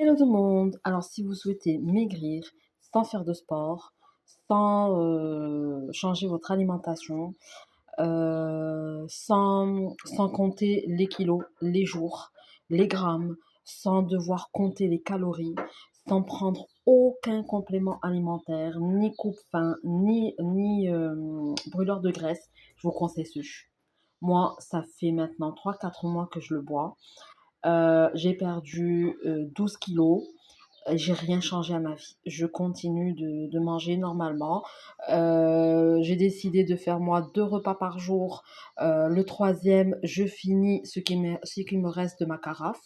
Hello tout le monde. Alors, si vous souhaitez maigrir sans faire de sport, sans changer votre alimentation, sans compter les kilos, les jours, les grammes, sans devoir compter les calories, sans prendre aucun complément alimentaire, ni coupe-faim, ni brûleur de graisse, je vous conseille ce jus. Moi, ça fait maintenant 3 4 mois que je le bois. J'ai perdu 12 kilos. J'ai rien changé à ma vie. Je continue de manger normalement. J'ai décidé de faire moi 2 repas par jour. Le troisième, je finis ce qui me reste de ma carafe.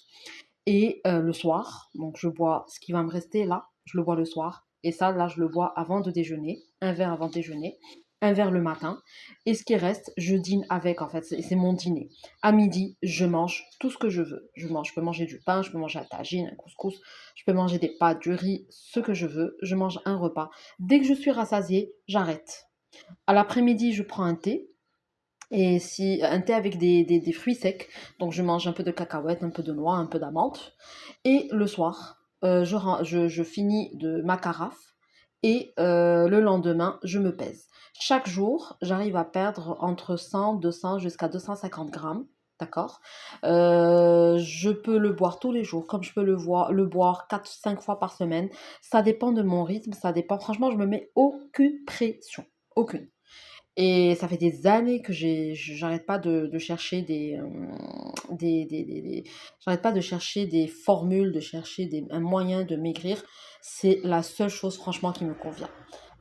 Et le soir, donc je bois ce qui va me rester là, je le bois le soir. Et ça, là, je le bois avant de déjeuner, un verre avant de déjeuner, un verre le matin. Et ce qui reste, je dîne avec, en fait, c'est mon dîner. À midi, je mange tout ce que je veux. Je peux manger du pain, je peux manger un tagine, un couscous, je peux manger des pâtes, du riz, ce que je veux. Je mange un repas. Dès que je suis rassasiée, j'arrête. À l'après-midi, je prends un thé. Et si un thé avec des fruits secs, donc je mange un peu de cacahuètes, un peu de noix, un peu d'amandes. Et le soir, je finis de ma carafe et le lendemain, je me pèse. Chaque jour, j'arrive à perdre entre 100, 200 jusqu'à 250 grammes. D'accord. Je peux le boire tous les jours, comme je peux le boire 4 5 fois par semaine. Ça dépend de mon rythme, ça dépend. Franchement, je me mets aucune pression. Aucune. Et ça fait des années que j'arrête pas de chercher j'arrête pas de chercher des formules, de chercher un moyen de maigrir. C'est la seule chose franchement qui me convient.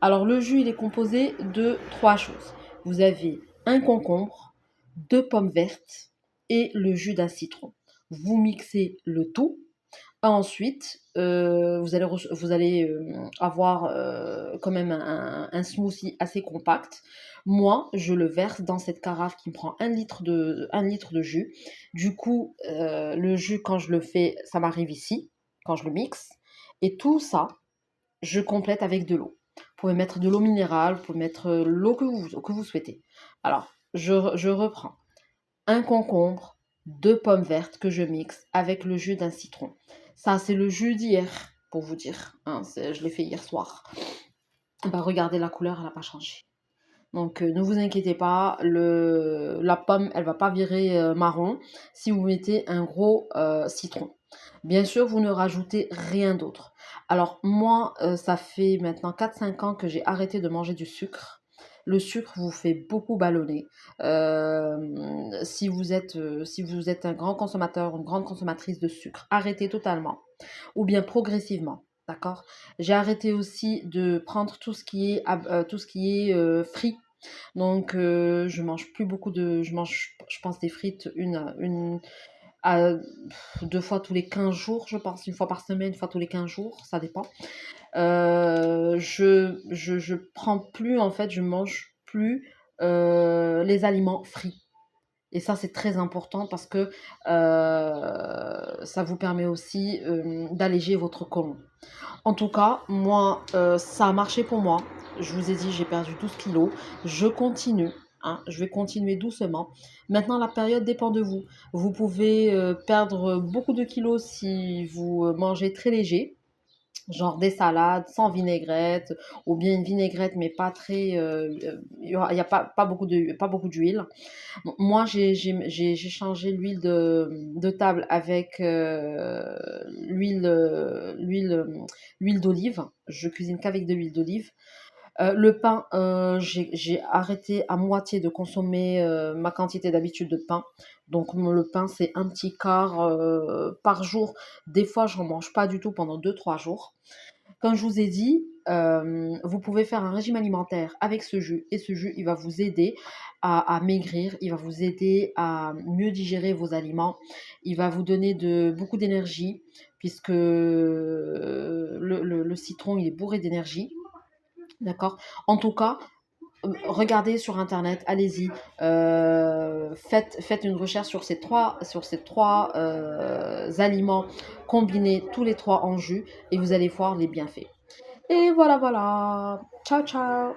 Alors le jus, il est composé de 3 choses. Vous avez un concombre, 2 pommes vertes et le jus d'un citron. Vous mixez le tout. Ensuite, vous allez avoir quand même un smoothie assez compact. Moi, je le verse dans cette carafe qui me prend 1 litre de jus. Du coup, le jus, quand je le fais, ça m'arrive ici, quand je le mixe. Et tout ça, je complète avec de l'eau. Vous pouvez mettre de l'eau minérale, vous pouvez mettre l'eau que vous souhaitez. Alors, je reprends un concombre, 2 pommes vertes que je mixe avec le jus d'un citron. Ça, c'est le jus d'hier, pour vous dire, hein, je l'ai fait hier soir. Bah, regardez, la couleur, elle n'a pas changé. Donc, ne vous inquiétez pas, la pomme, elle va pas virer marron si vous mettez un gros citron. Bien sûr, vous ne rajoutez rien d'autre. Alors, moi, ça fait maintenant 4 5 ans que j'ai arrêté de manger du sucre. Le sucre vous fait beaucoup ballonner. Si vous êtes un grand consommateur, une grande consommatrice de sucre, arrêtez totalement ou bien progressivement. D'accord. J'ai arrêté aussi de prendre tout ce qui est frit. Donc, je mange plus beaucoup je mange, je pense, des frites à 2 fois tous les 15 jours, je pense, 1 fois par semaine, 1 fois tous les 15 jours, ça dépend. Je prends plus, en fait, je mange plus les aliments frits. Et ça, c'est très important parce que ça vous permet aussi d'alléger votre côlon. En tout cas, moi, ça a marché pour moi. Je vous ai dit, j'ai perdu 12 kilos. Je continue. Hein, je vais continuer doucement. Maintenant, la période dépend de vous. Vous pouvez perdre beaucoup de kilos si vous mangez très léger, genre des salades sans vinaigrette, ou bien une vinaigrette mais pas très, il y a pas beaucoup d'huile. Moi, j'ai changé l'huile de table avec l'huile d'olive. Je cuisine qu'avec de l'huile d'olive. Le pain, j'ai arrêté à moitié de consommer ma quantité d'habitude de pain. Donc le pain, c'est un petit quart par jour. Des fois, je n'en mange pas du tout pendant 2 3 jours. Comme je vous ai dit, vous pouvez faire un régime alimentaire avec ce jus. Et ce jus, il va vous aider à maigrir, il va vous aider à mieux digérer vos aliments, il va vous donner beaucoup d'énergie, puisque le citron, il est bourré d'énergie. D'accord. En tout cas, regardez sur internet, allez-y, faites une recherche sur ces trois aliments combinés tous les trois en jus et vous allez voir les bienfaits. Et voilà, voilà. Ciao, ciao.